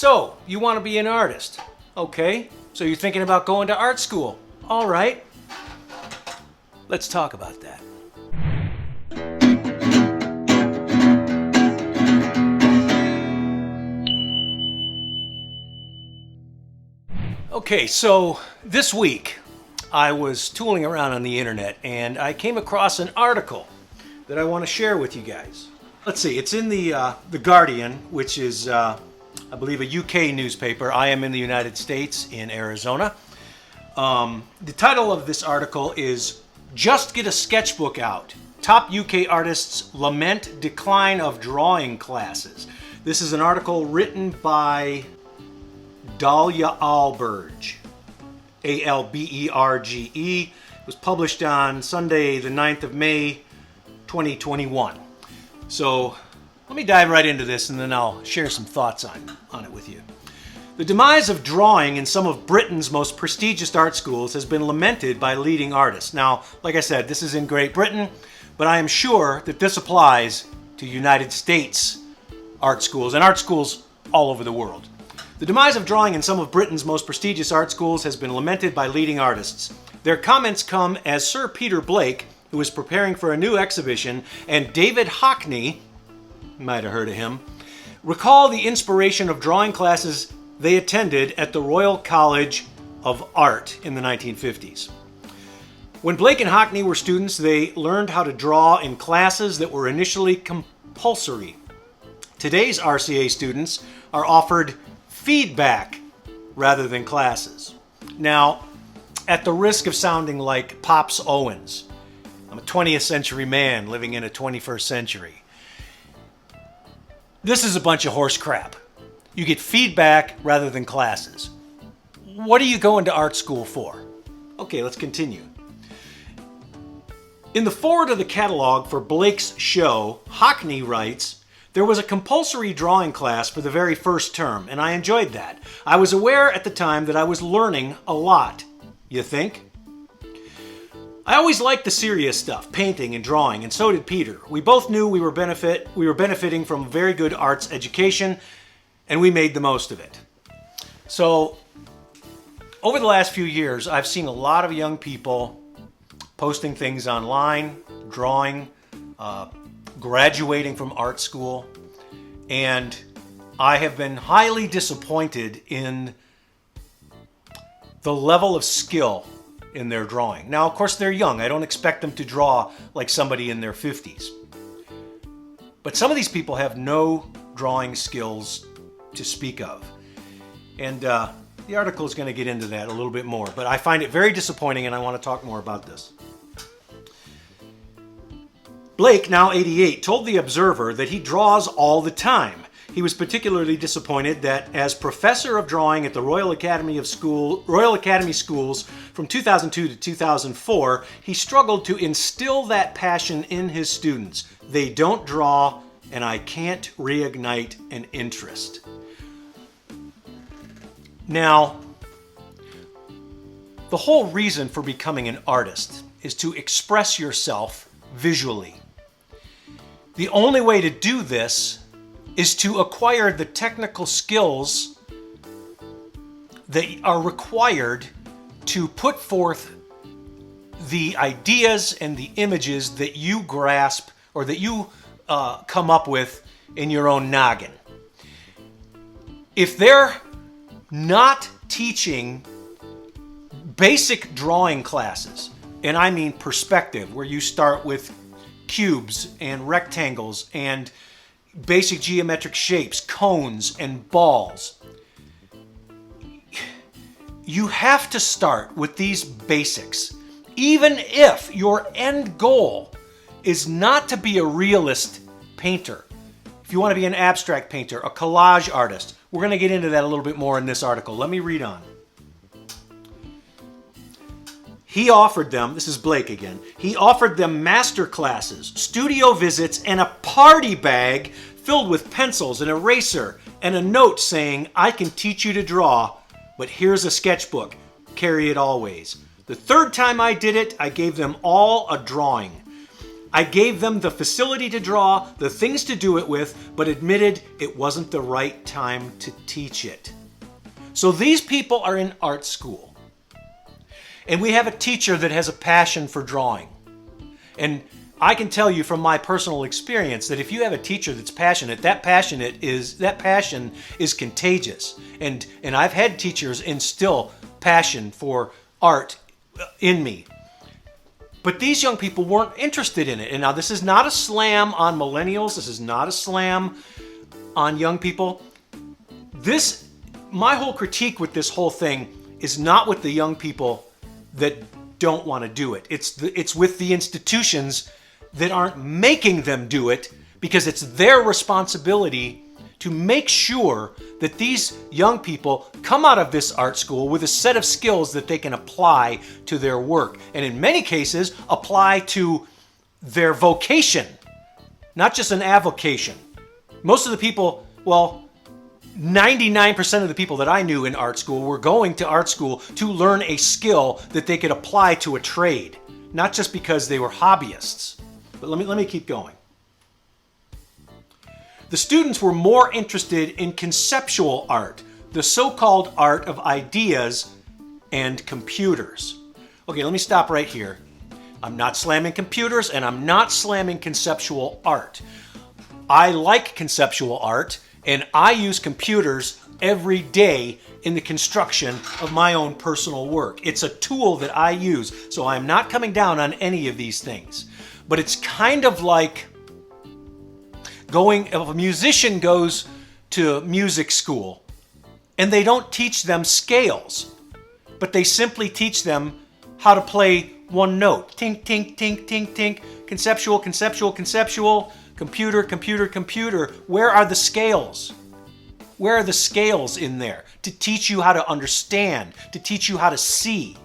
So, you want to be an artist. Okay, so you're thinking about going to art school. All right, let's talk about that. Okay, so this week I was tooling around on the internet and I came across an article that I want to share with you guys. Let's see, it's in the Guardian, which is, I believe, a UK newspaper. I am in the United States, in Arizona. The title of this article is "Just Get a Sketchbook Out. Top UK Artists Lament Decline of Drawing Classes." This is an article written by Dahlia Alberge, Alberge. It was published on Sunday, the 9th of May, 2021. So let me dive right into this and then I'll share some thoughts on it with you. The demise of drawing in some of Britain's most prestigious art schools has been lamented by leading artists. Now, like I said, this is in Great Britain, but I am sure that this applies to United States art schools and art schools all over the world. The demise of drawing in some of Britain's most prestigious art schools has been lamented by leading artists. Their comments come as Sir Peter Blake, who is preparing for a new exhibition, and David Hockney, you might have heard of him, recall the inspiration of drawing classes they attended at the Royal College of Art in the 1950s. When Blake and Hockney were students, they learned how to draw in classes that were initially compulsory. Today's RCA students are offered feedback rather than classes. Now, at the risk of sounding like Pops Owens, I'm a 20th century man living in a 21st century. This is a bunch of horse crap. You get feedback rather than classes. What are you going to art school for? Okay, let's continue. In the foreword of the catalog for Blake's show, Hockney writes, "There was a compulsory drawing class for the very first term, and I enjoyed that. I was aware at the time that I was learning a lot." You think? "I always liked the serious stuff, painting and drawing, and so did Peter. We both knew we were benefiting from a very good arts education, and we made the most of it." So, over the last few years, I've seen a lot of young people posting things online, drawing, graduating from art school, and I have been highly disappointed in the level of skill in their drawing. Now, of course, they're young. I don't expect them to draw like somebody in their 50s. But some of these people have no drawing skills to speak of. And the article is going to get into that a little bit more. But I find it very disappointing, and I want to talk more about this. Blake, now 88, told The Observer that he draws all the time. He was particularly disappointed that as professor of drawing at the Royal Academy Schools from 2002 to 2004, he struggled to instill that passion in his students. They don't draw, and I can't reignite an interest. Now, the whole reason for becoming an artist is to express yourself visually. The only way to do this is to acquire the technical skills that are required to put forth the ideas and the images that you grasp or that you come up with in your own noggin. If they're not teaching basic drawing classes, and I mean perspective, where you start with cubes and rectangles and basic geometric shapes, cones and balls. You have to start with these basics, even if your end goal is not to be a realist painter. If you want to be an abstract painter, a collage artist, we're going to get into that a little bit more in this article. Let me read on. He offered them, this is Blake again, he offered them master classes, studio visits, and a party bag filled with pencils, an eraser, and a note saying, "I can teach you to draw, but here's a sketchbook. Carry it always." The third time I did it, I gave them all a drawing. I gave them the facility to draw, the things to do it with, but admitted it wasn't the right time to teach it. So these people are in art school. And we have a teacher that has a passion for drawing. And I can tell you from my personal experience that if you have a teacher that's passionate, that passion is contagious. And I've had teachers instill passion for art in me. But these young people weren't interested in it. And now this is not a slam on millennials. This is not a slam on young people. My whole critique with this whole thing is not with the young people that don't want to do it. It's with the institutions that aren't making them do it, because it's their responsibility to make sure that these young people come out of this art school with a set of skills that they can apply to their work, and in many cases apply to their vocation, not just an avocation. Most of the people, 99% of the people that I knew in art school were going to art school to learn a skill that they could apply to a trade, not just because they were hobbyists. But let me keep going. The students were more interested in conceptual art, the so-called art of ideas and computers. Okay, let me stop right here. I'm not slamming computers and I'm not slamming conceptual art. I like conceptual art and I use computers every day in the construction of my own personal work. It's a tool that I use, so I'm not coming down on any of these things. But it's kind of like if a musician goes to music school and they don't teach them scales, but they simply teach them how to play one note. Tink, tink, tink, tink, tink. Conceptual, conceptual, conceptual. Computer, computer, computer. Where are the scales? Where are the scales in there to teach you how to understand, to teach you how to see?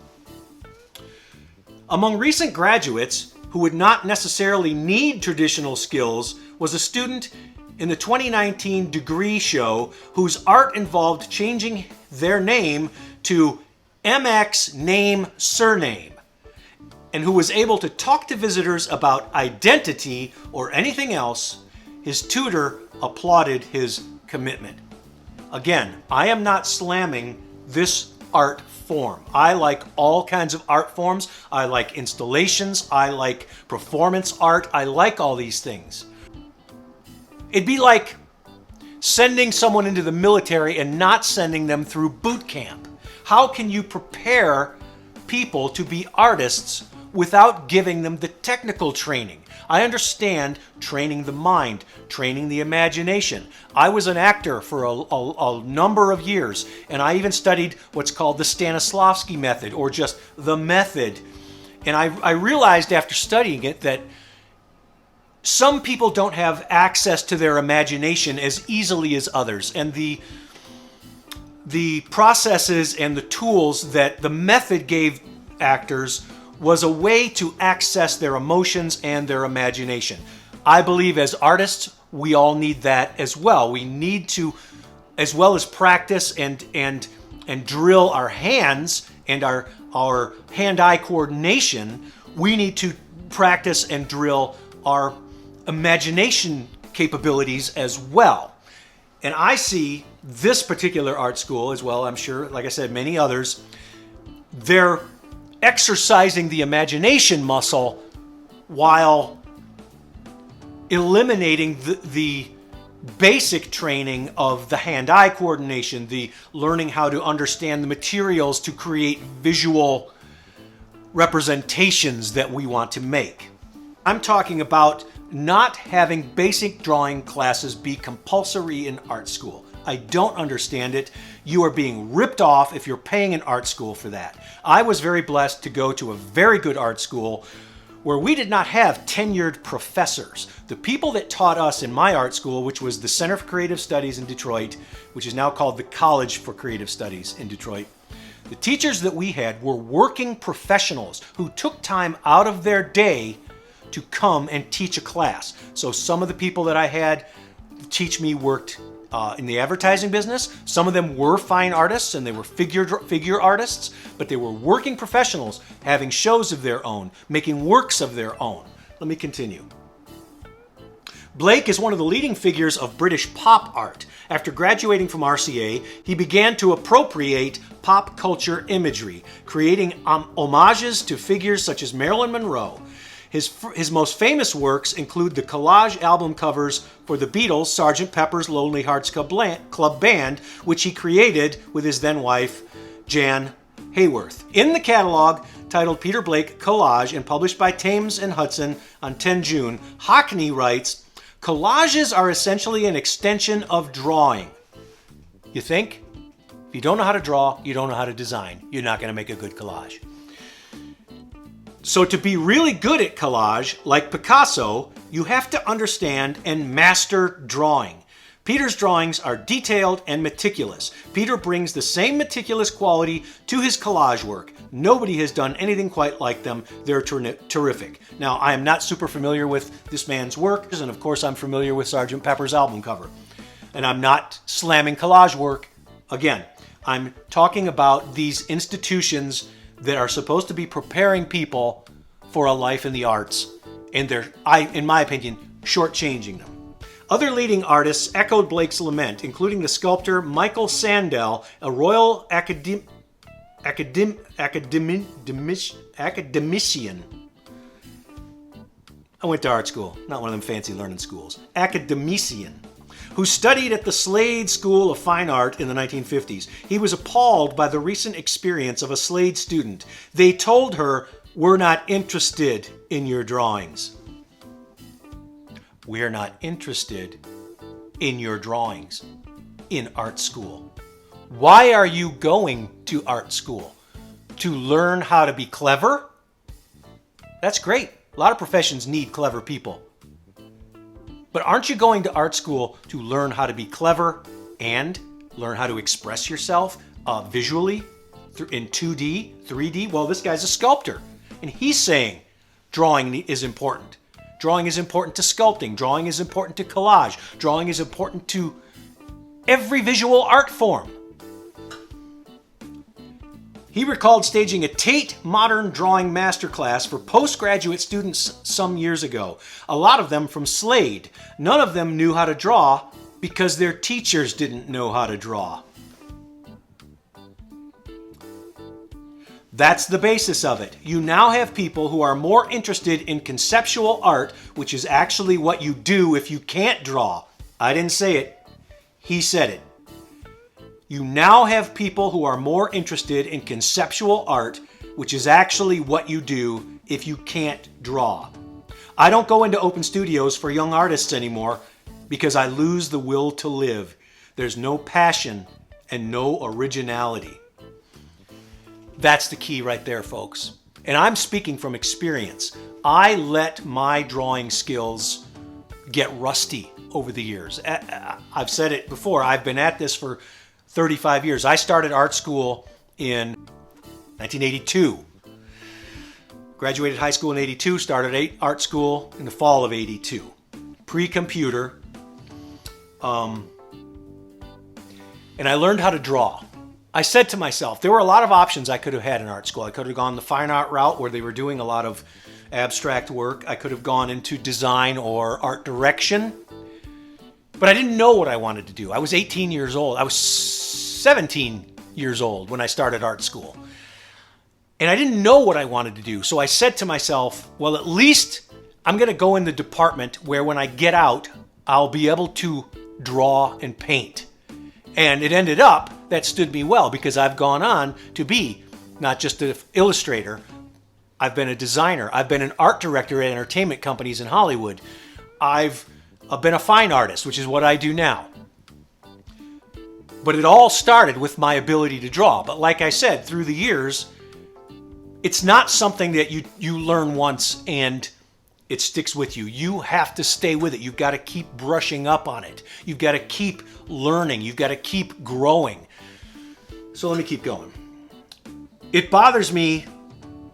Among recent graduates who would not necessarily need traditional skills was a student in the 2019 degree show whose art involved changing their name to MX name surname, and who was able to talk to visitors about identity or anything else. His tutor applauded his commitment. Again, I am not slamming this art form. I like all kinds of art forms. I like installations. I like performance art. I like all these things. It'd be like sending someone into the military and not sending them through boot camp. How can you prepare people to be artists without giving them the technical training? I understand training the mind, training the imagination. I was an actor for a number of years, and I even studied what's called the Stanislavski method, or just the method. And I realized after studying it that some people don't have access to their imagination as easily as others, and the processes and the tools that the method gave actors was a way to access their emotions and their imagination. I believe as artists, we all need that as well. We need to, as well as practice and drill our hands and our hand-eye coordination, we need to practice and drill our imagination capabilities as well. And I see this particular art school as well, I'm sure, like I said, many others, they're exercising the imagination muscle while eliminating the basic training of the hand-eye coordination, the learning how to understand the materials to create visual representations that we want to make. I'm talking about not having basic drawing classes be compulsory in art school. I don't understand it. You are being ripped off if you're paying an art school for that. I was very blessed to go to a very good art school where we did not have tenured professors. The people that taught us in my art school, which was the Center for Creative Studies in Detroit, which is now called the College for Creative Studies in Detroit, the teachers that we had were working professionals who took time out of their day to come and teach a class. So some of the people that I had teach me worked in the advertising business. Some of them were fine artists and they were figure artists, but they were working professionals having shows of their own, making works of their own. Let me continue. Blake is one of the leading figures of British pop art. After graduating from RCA, he began to appropriate pop culture imagery, creating homages to figures such as Marilyn Monroe. His most famous works include the collage album covers for the Beatles' Sgt. Pepper's Lonely Hearts Club Band, which he created with his then-wife, Jan Hayworth. In the catalog, titled Peter Blake Collage and published by Thames and Hudson on 10 June, Hockney writes, "Collages are essentially an extension of drawing." You think? If you don't know how to draw, you don't know how to design. You're not going to make a good collage. So to be really good at collage, like Picasso, you have to understand and master drawing. Peter's drawings are detailed and meticulous. Peter brings the same meticulous quality to his collage work. Nobody has done anything quite like them. They're terrific. Now, I am not super familiar with this man's work, and of course I'm familiar with Sgt. Pepper's album cover. And I'm not slamming collage work. Again, I'm talking about these institutions that are supposed to be preparing people for a life in the arts, and they're, in my opinion, shortchanging them. Other leading artists echoed Blake's lament, including the sculptor Michael Sandel, a Royal Academician. I went to art school, not one of them fancy learning schools. Academician, who studied at the Slade School of Fine Art in the 1950s. He was appalled by the recent experience of a Slade student. They told her, "We're not interested in your drawings." We're not interested in your drawings in art school. Why are you going to art school? To learn how to be clever? That's great. A lot of professions need clever people. But aren't you going to art school to learn how to be clever and learn how to express yourself visually in 2D, 3D? Well, this guy's a sculptor, and he's saying drawing is important. Drawing is important to sculpting. Drawing is important to collage. Drawing is important to every visual art form. He recalled staging a Tate Modern Drawing Masterclass for postgraduate students some years ago, a lot of them from Slade. None of them knew how to draw because their teachers didn't know how to draw. That's the basis of it. You now have people who are more interested in conceptual art, which is actually what you do if you can't draw. I didn't say it. He said it. You now have people who are more interested in conceptual art, which is actually what you do if you can't draw. I don't go into open studios for young artists anymore because I lose the will to live. There's no passion and no originality. That's the key right there, folks. And I'm speaking from experience. I let my drawing skills get rusty over the years. I've said it before. I've been at this for 35 years. I started art school in 1982. Graduated high school in 82, started art school in the fall of 82. Pre-computer. And I learned how to draw. I said to myself, there were a lot of options I could have had in art school. I could have gone the fine art route where they were doing a lot of abstract work. I could have gone into design or art direction. But I didn't know what I wanted to do. I was 18 years old. I was 17 years old when I started art school. And I didn't know what I wanted to do. So I said to myself, well, at least I'm going to go in the department where when I get out, I'll be able to draw and paint. And it ended up that stood me well because I've gone on to be not just an illustrator. I've been a designer. I've been an art director at entertainment companies in Hollywood. I've been a fine artist, which is what I do now. But it all started with my ability to draw. But like I said, through the years, it's not something that you learn once and it sticks with you. You have to stay with it. You've got to keep brushing up on it. You've got to keep learning. You've got to keep growing. So let me keep going. It bothers me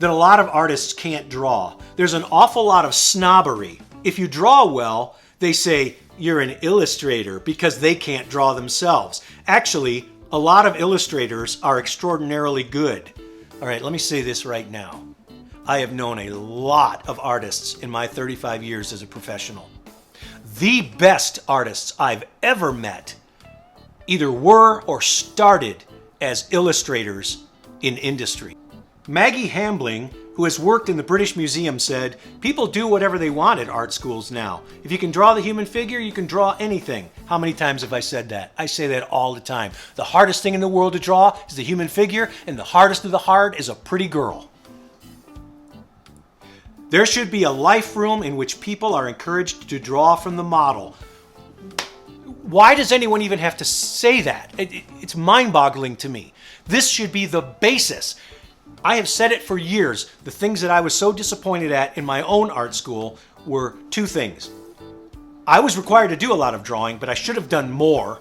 that a lot of artists can't draw. There's an awful lot of snobbery. If you draw well, they say you're an illustrator because they can't draw themselves. Actually, a lot of illustrators are extraordinarily good. All right, let me say this right now. I have known a lot of artists in my 35 years as a professional. The best artists I've ever met either were or started as illustrators in industry. Maggie Hambling, who has worked in the British Museum, said, "People do whatever they want at art schools now. If you can draw the human figure, you can draw anything." How many times have I said that? I say that all the time. The hardest thing in the world to draw is the human figure, and the hardest of the hard is a pretty girl. There should be a life room in which people are encouraged to draw from the model. Why does anyone even have to say that? It's mind-boggling to me. This should be the basis. I have said it for years. The things that I was so disappointed at in my own art school were two things. I was required to do a lot of drawing, but I should have done more.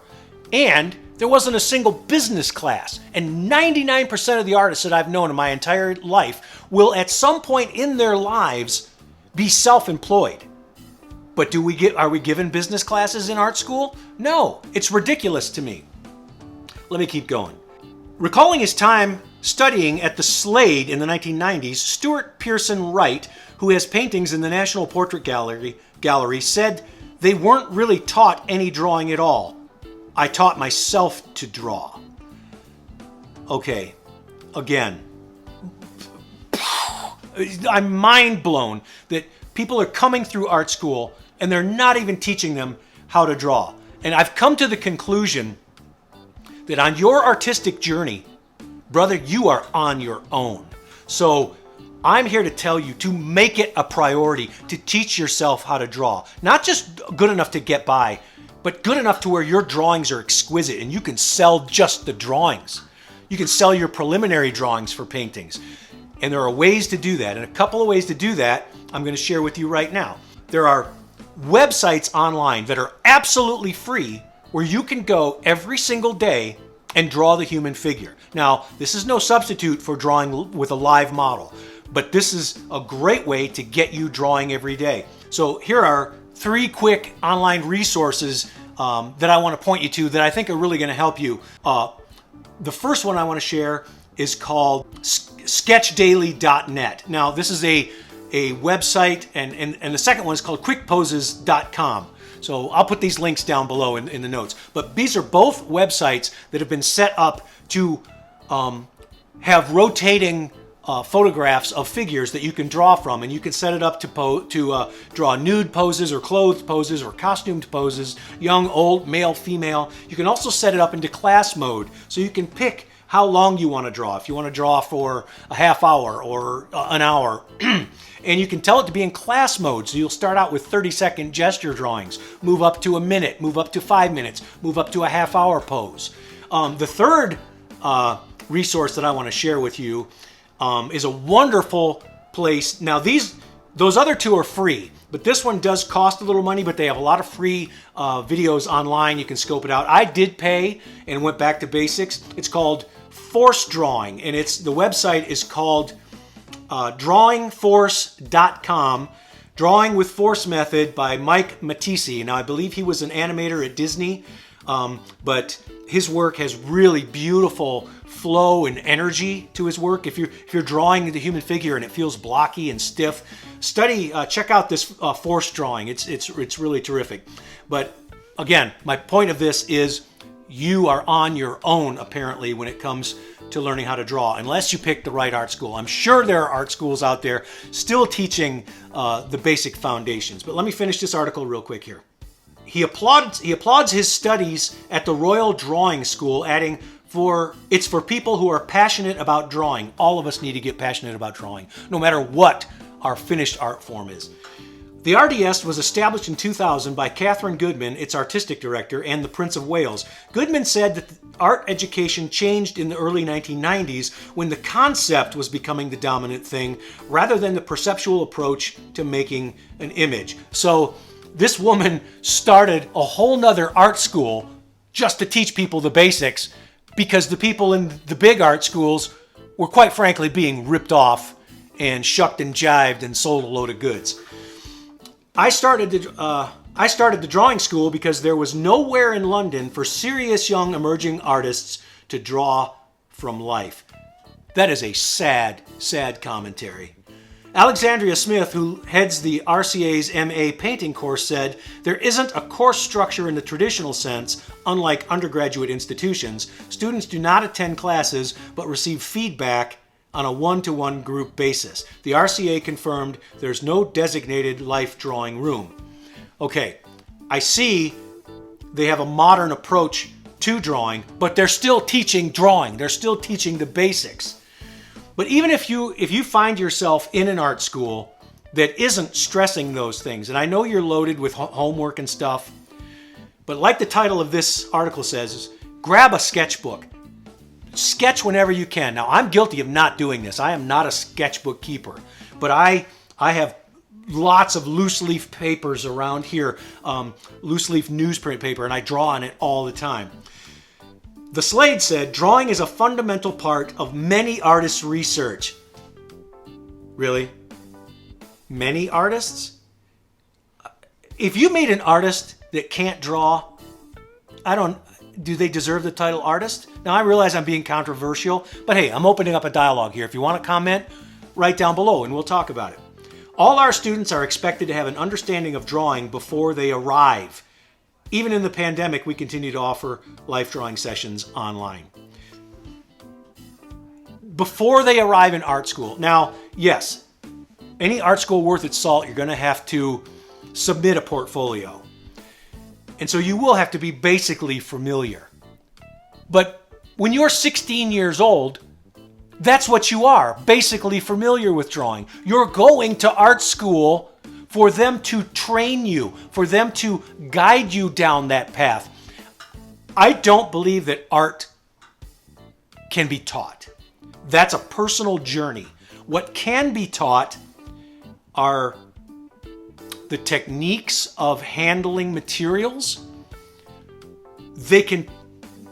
And there wasn't a single business class. And 99% of the artists that I've known in my entire life will at some point in their lives be self-employed. But are we given business classes in art school? No, it's ridiculous to me. Let me keep going. Recalling his time studying at the Slade in the 1990s, Stuart Pearson Wright, who has paintings in the National Portrait Gallery, said they weren't really taught any drawing at all. I taught myself to draw. Okay, again, I'm mind blown that people are coming through art school and they're not even teaching them how to draw. And I've come to the conclusion that on your artistic journey, brother, you are on your own. So I'm here to tell you to make it a priority to teach yourself how to draw. Not just good enough to get by, but good enough to where your drawings are exquisite and you can sell just the drawings. You can sell your preliminary drawings for paintings. And there are ways to do that. And a couple of ways to do that I'm going to share with you right now. There are websites online that are absolutely free where you can go every single day and draw the human figure. Now, this is no substitute for drawing with a live model, but this is a great way to get you drawing every day. So here are 3 quick online resources that I want to point you to that I think are really going to help you. The first one I want to share is called sketchdaily.net. Now, this is a website, and the second one is called quickposes.com. So I'll put these links down below in the notes. But these are both websites that have been set up to have rotating photographs of figures that you can draw from, and you can set it up to draw nude poses or clothed poses or costumed poses, young, old, male, female. You can also set it up into class mode, so you can pick how long you want to draw. If you want to draw for a half hour or an hour. And you can tell it to be in class mode. So you'll start out with 30-second gesture drawings, move up to a minute, move up to 5 minutes, move up to a half-hour pose. The third resource that I want to share with you is a wonderful place. Now, those other two are free, but this one does cost a little money, but they have a lot of free videos online. You can scope it out. I did pay and went back to basics. It's called Force Drawing, and the website is called drawingforce.com. Drawing with Force Method by Mike Matisse. Now, I believe he was an animator at Disney, but his work has really beautiful flow and energy to his work. If you're drawing the human figure and it feels blocky and stiff, check out this Force Drawing. It's really terrific. But again, my point of this is you are on your own, apparently, when it comes to learning how to draw, unless you pick the right art school. I'm sure there are art schools out there still teaching the basic foundations. But let me finish this article real quick here. He applauds his studies at the Royal Drawing School, adding, it's for people who are passionate about drawing. All of us need to get passionate about drawing, no matter what our finished art form is. The RDS was established in 2000 by Catherine Goodman, its artistic director, and the Prince of Wales. Goodman said that art education changed in the early 1990s when the concept was becoming the dominant thing rather than the perceptual approach to making an image. So this woman started a whole nother art school just to teach people the basics, because the people in the big art schools were quite frankly being ripped off and shucked and jived and sold a load of goods. I started the drawing school because there was nowhere in London for serious young emerging artists to draw from life. That is a sad, sad commentary. Alexandria Smith, who heads the RCA's MA painting course, said, "There isn't a course structure in the traditional sense, unlike undergraduate institutions. Students do not attend classes, but receive feedback on a one-to-one group basis. The RCA confirmed there's no designated life drawing room." Okay, I see they have a modern approach to drawing, but they're still teaching drawing. They're still teaching the basics. But even if you find yourself in an art school that isn't stressing those things, and I know you're loaded with homework and stuff, but like the title of this article says, grab a sketchbook. Sketch whenever you can. Now, I'm guilty of not doing this. I am not a sketchbook keeper, but I have lots of loose leaf papers around here, loose leaf newsprint paper, and I draw on it all the time. The Slade said, "Drawing is a fundamental part of many artists' research." Really? Many artists? If you meet an artist that can't draw, do they deserve the title artist? Now, I realize I'm being controversial, but hey, I'm opening up a dialogue here. If you want to comment, write down below and we'll talk about it. All our students are expected to have an understanding of drawing before they arrive. Even in the pandemic, we continue to offer life drawing sessions online. Before they arrive in art school. Now, yes, any art school worth its salt, you're going to have to submit a portfolio. And so you will have to be basically familiar. But when you're 16 years old, that's what you are, basically familiar with drawing. You're going to art school for them to train you, for them to guide you down that path. I don't believe that art can be taught. That's a personal journey. What can be taught are the techniques of handling materials. They can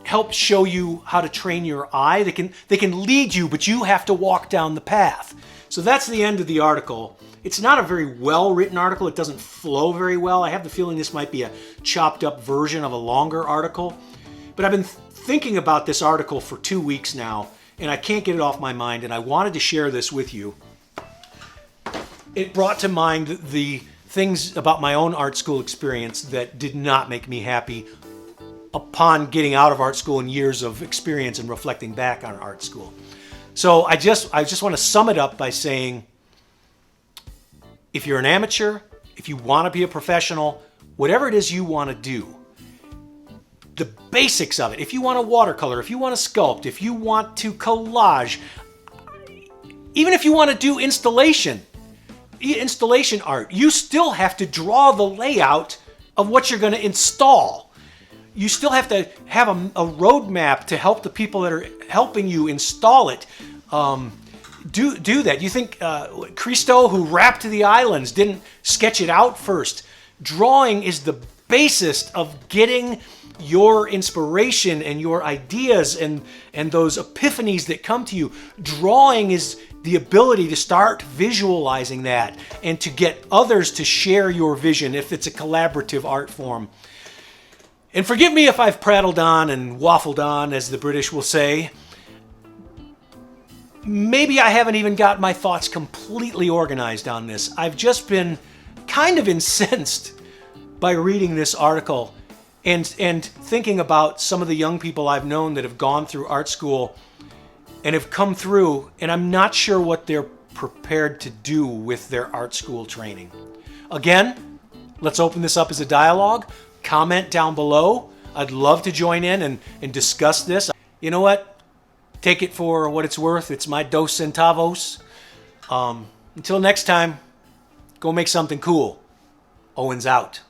help show you how to train your eye. They can lead you, but you have to walk down the path. So that's the end of the article. It's not a very well-written article. It doesn't flow very well. I have the feeling this might be a chopped-up version of a longer article. But I've been thinking about this article for 2 weeks now, and I can't get it off my mind, and I wanted to share this with you. It brought to mind the things about my own art school experience that did not make me happy upon getting out of art school and years of experience and reflecting back on art school. So I just want to sum it up by saying, if you're an amateur, if you want to be a professional, whatever it is you want to do, the basics of it, if you want to watercolor, if you want to sculpt, if you want to collage, even if you want to do installation art, you still have to draw the layout of what you're going to install. You still have to have a roadmap to help the people that are helping you install it do that. You think Christo, who rapped the islands, didn't sketch it out first? Drawing is the basis of getting your inspiration and your ideas and those epiphanies that come to you. Drawing is the ability to start visualizing that and to get others to share your vision if it's a collaborative art form. And forgive me if I've prattled on and waffled on, as the British will say. Maybe I haven't even got my thoughts completely organized on this. I've just been kind of incensed by reading this article and thinking about some of the young people I've known that have gone through art school and have come through, and I'm not sure what they're prepared to do with their art school training. Again, let's open this up as a dialogue. Comment down below. I'd love to join in and discuss this. You know what? Take it for what it's worth. It's my dos centavos. Until next time, go make something cool. Owens out.